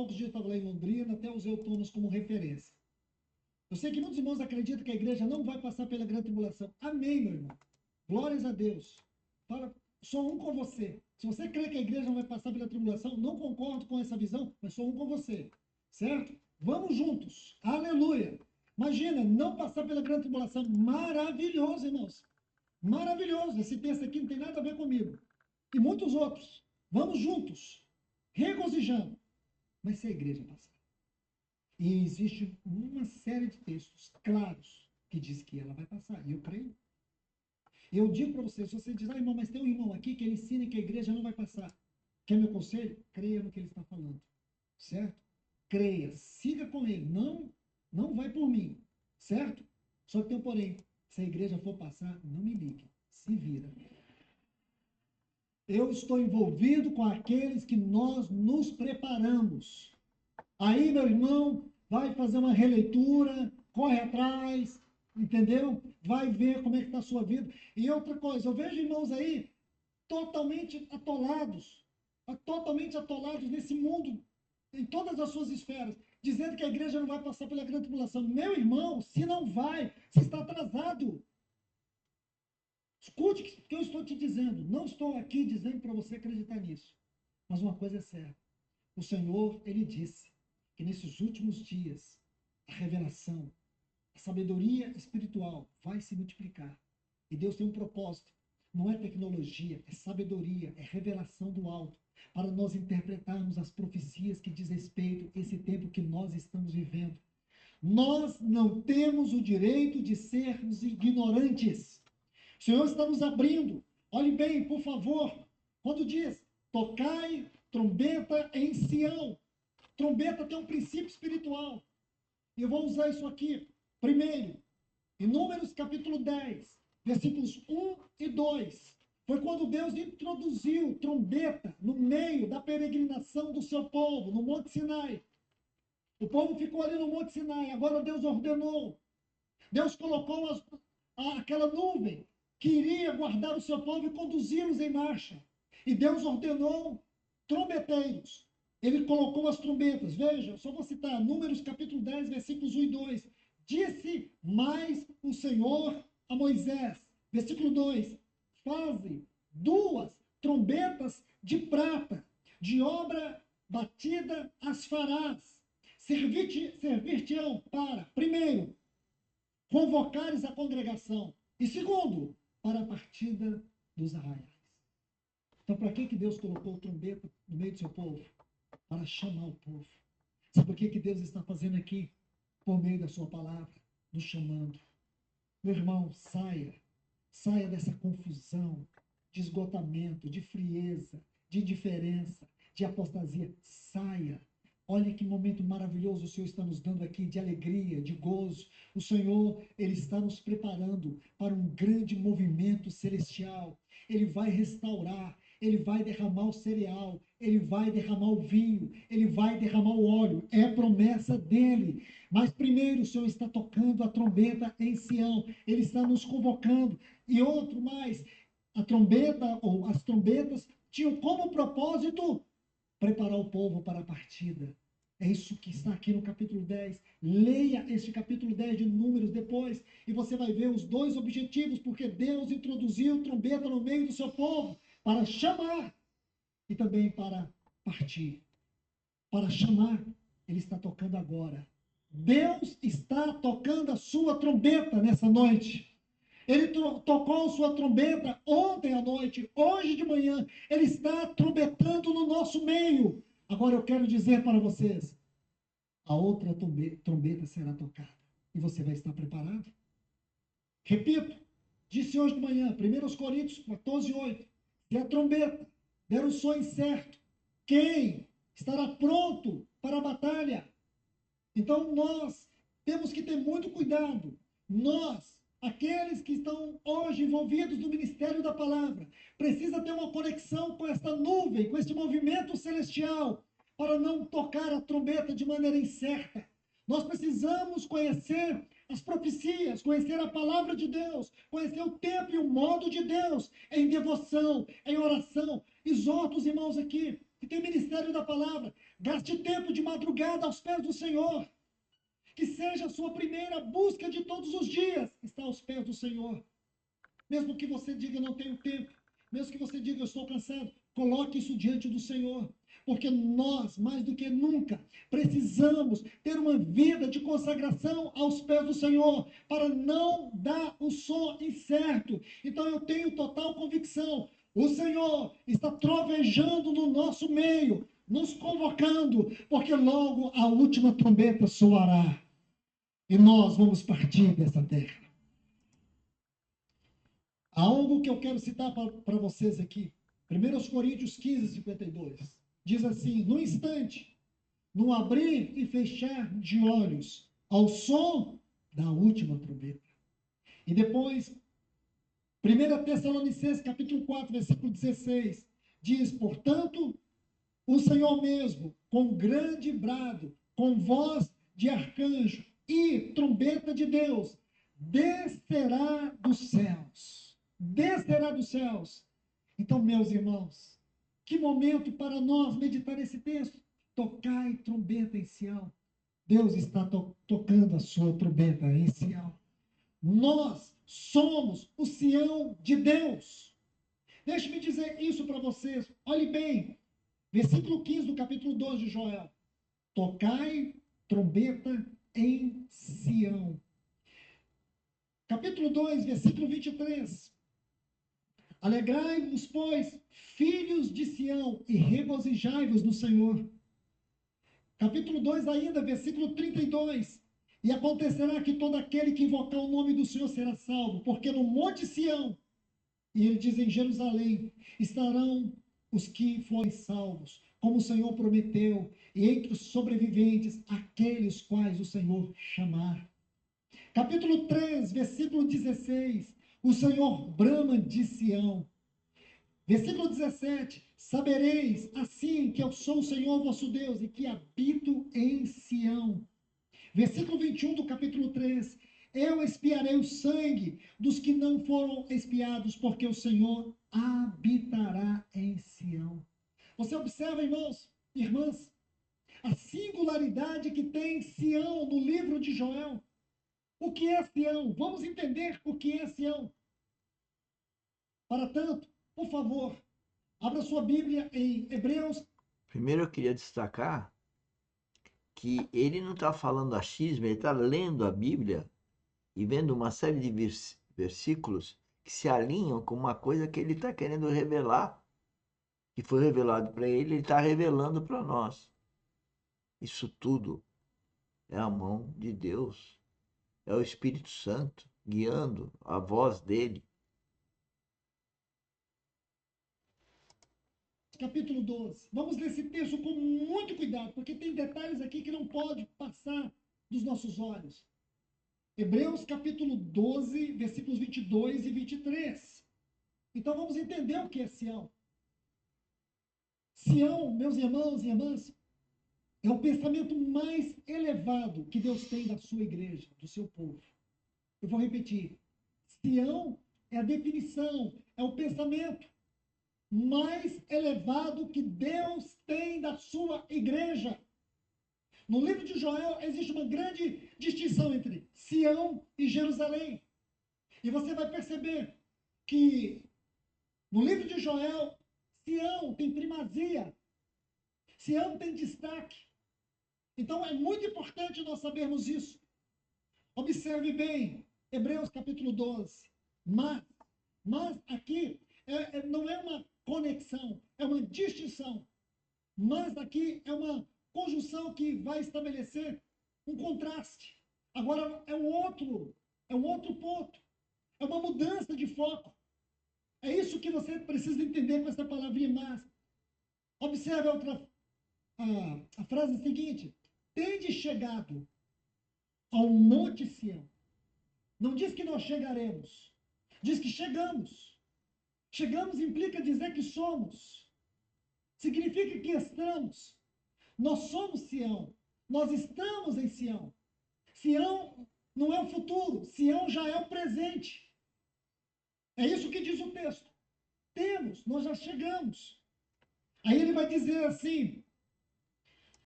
poucos dias eu estava lá em Londrina, até usei o Thomas como referência. Eu sei que muitos irmãos acreditam que a igreja não vai passar pela grande tribulação. Amém, meu irmão. Glórias a Deus. Fala, sou um com você. Se você crê que a igreja não vai passar pela tribulação, não concordo com essa visão, mas sou um com você. Certo? Vamos juntos. Aleluia. Imagina, não passar pela grande tribulação. Maravilhoso, irmãos. Maravilhoso. Esse texto aqui não tem nada a ver comigo. E muitos outros. Vamos juntos. Regozijando. Mas se a igreja passar. E existe uma série de textos claros que diz que ela vai passar. E eu creio. Eu digo para você, se você diz, irmão, mas tem um irmão aqui que ele ensina que a igreja não vai passar. Quer meu conselho? Creia no que ele está falando. Certo? Creia, siga com ele. Não vai por mim. Certo? Só que tem um porém. Se a igreja for passar, não me ligue. Se vira. Eu estou envolvido com aqueles que nós nos preparamos. Aí, meu irmão, vai fazer uma releitura, corre atrás, entendeu? Vai ver como é que está a sua vida. E outra coisa, eu vejo irmãos aí totalmente atolados nesse mundo, em todas as suas esferas, dizendo que a igreja não vai passar pela grande tribulação. Meu irmão, se não vai, você está atrasado. Escute o que eu estou te dizendo. Não estou aqui dizendo para você acreditar nisso. Mas uma coisa é certa. O Senhor, ele disse que nesses últimos dias, a revelação, a sabedoria espiritual vai se multiplicar. E Deus tem um propósito. Não é tecnologia, é sabedoria, é revelação do alto, para nós interpretarmos as profecias que diz respeito a esse tempo que nós estamos vivendo. Nós não temos o direito de sermos ignorantes. O Senhor está nos abrindo. Olhe bem, por favor, quando diz, tocai trombeta em Sião. Trombeta tem um princípio espiritual. E eu vou usar isso aqui. Primeiro, em Números capítulo 10, versículos 1 e 2. Foi quando Deus introduziu trombeta no meio da peregrinação do seu povo, no Monte Sinai. O povo ficou ali no Monte Sinai. Agora Deus ordenou. Deus colocou aquela nuvem que iria guardar o seu povo e conduzi-los em marcha. E Deus ordenou trombeteiros. Ele colocou as trombetas. Veja, só vou citar Números capítulo 10, versículos 1 e 2. Disse mais o Senhor a Moisés. Versículo 2. Faze 2 trombetas de prata, de obra batida as farás. Servir-te-ão para, primeiro, convocares a congregação. E segundo, para a partida dos arraiais. Então, para que Deus colocou trombeta no meio do seu povo? Para chamar o povo. Sabe o que Deus está fazendo aqui? Por meio da sua palavra, nos chamando. Meu irmão, saia. Saia dessa confusão, de esgotamento, de frieza, de indiferença, de apostasia. Saia. Olha que momento maravilhoso o Senhor está nos dando aqui, de alegria, de gozo. O Senhor, Ele está nos preparando para um grande movimento celestial. Ele vai restaurar, Ele vai derramar o cereal, Ele vai derramar o vinho, Ele vai derramar o óleo. É promessa dEle. Mas primeiro o Senhor está tocando a trombeta em Sião. Ele está nos convocando. E outro mais, a trombeta ou as trombetas tinham como propósito preparar o povo para a partida. É isso que está aqui no capítulo 10. Leia este capítulo 10 de Números depois e você vai ver os dois objetivos, porque Deus introduziu trombeta no meio do seu povo para chamar e também para partir. Para chamar, Ele está tocando agora. Deus está tocando a sua trombeta nessa noite. Ele tocou sua trombeta ontem à noite, hoje de manhã. Ele está trombetando no nosso meio. Agora eu quero dizer para vocês, a outra trombeta será tocada. E você vai estar preparado? Repito, disse hoje de manhã, 1 Coríntios 14, 8. Se a trombeta der o som certo, quem estará pronto para a batalha? Então nós temos que ter muito cuidado. Nós, aqueles que estão hoje envolvidos no ministério da palavra, precisa ter uma conexão com esta nuvem, com este movimento celestial, para não tocar a trombeta de maneira incerta. Nós precisamos conhecer as profecias, conhecer a palavra de Deus, conhecer o tempo e o modo de Deus, em devoção, em oração. Exorto os irmãos aqui, que tem ministério da palavra, Gaste tempo de madrugada aos pés do Senhor. Que seja a sua primeira busca de todos os dias, estar aos pés do Senhor. Mesmo que você diga não tenho tempo, mesmo que você diga eu estou cansado, coloque isso diante do Senhor. Porque nós, mais do que nunca, precisamos ter uma vida de consagração aos pés do Senhor, para não dar o som incerto. Então eu tenho total convicção, o Senhor está trovejando no nosso meio, nos convocando, porque logo a última trombeta soará e nós vamos partir dessa terra. Há algo que eu quero citar para vocês aqui. 1 Coríntios 15, 52. Diz assim: no instante, no abrir e fechar de olhos, ao som da última trombeta. E depois, 1 Tessalonicenses, capítulo 4, versículo 16, diz: portanto, o Senhor mesmo, com grande brado, com voz de arcanjo e trombeta de Deus, descerá dos céus. Descerá dos céus. Então, meus irmãos, que momento para nós meditar esse texto. Tocai trombeta em Sião. Deus está tocando a sua trombeta em Sião. Nós somos o Sião de Deus. Deixe-me dizer isso para vocês. Olhe bem. Versículo 15 do capítulo 2 de Joel. Tocai trombeta em Sião. Capítulo 2, versículo 23. Alegrai-vos, pois, filhos de Sião, e regozijai-vos no Senhor. Capítulo 2 ainda, versículo 32. E acontecerá que todo aquele que invocar o nome do Senhor será salvo, porque no monte Sião, e ele diz em Jerusalém, estarão os que forem salvos, como o Senhor prometeu, e entre os sobreviventes, aqueles quais o Senhor chamar. Capítulo 3, versículo 16, o Senhor brama de Sião. Versículo 17, sabereis assim que eu sou o Senhor vosso Deus e que habito em Sião. Versículo 21 do capítulo 3, eu expiarei o sangue dos que não foram expiados, porque o Senhor habitará em Sião. Você observa, irmãos, irmãs, a singularidade que tem Sião no livro de Joel. O que é Sião? Vamos entender o que é Sião. Para tanto, por favor, abra sua Bíblia em Hebreus. Primeiro eu queria destacar que ele não está falando achismo, ele está lendo a Bíblia e vendo uma série de versículos que se alinham com uma coisa que ele está querendo revelar, que foi revelado para ele, ele está revelando para nós. Isso tudo é a mão de Deus, é o Espírito Santo guiando a voz dele. Capítulo 12. Vamos ler esse texto com muito cuidado, porque tem detalhes aqui que não pode passar dos nossos olhos. Hebreus capítulo 12, versículos 22 e 23. Então vamos entender o que é Sião. Sião, meus irmãos e irmãs, é o pensamento mais elevado que Deus tem da sua igreja, do seu povo. Eu vou repetir. Sião é a definição, é o pensamento mais elevado que Deus tem da sua igreja. No livro de Joel existe uma grande distinção entre Sião e Jerusalém. E você vai perceber que no livro de Joel, Sião tem primazia, Sião tem destaque. Então é muito importante nós sabermos isso. Observe bem, Hebreus capítulo 12. Mas aqui não é uma conexão, é uma distinção. Mas aqui é uma conjunção que vai estabelecer um contraste. Agora é um outro ponto. É uma mudança de foco. É isso que você precisa entender com essa palavrinha mas. Observe a frase seguinte: tende chegado ao monte Sião. Não diz que nós chegaremos, diz que chegamos. Chegamos implica dizer que somos. Significa que estamos. Nós somos Sião. Nós estamos em Sião. Sião não é o futuro, Sião já é o presente. É isso que diz o texto. Temos, nós já chegamos. Aí ele vai dizer assim,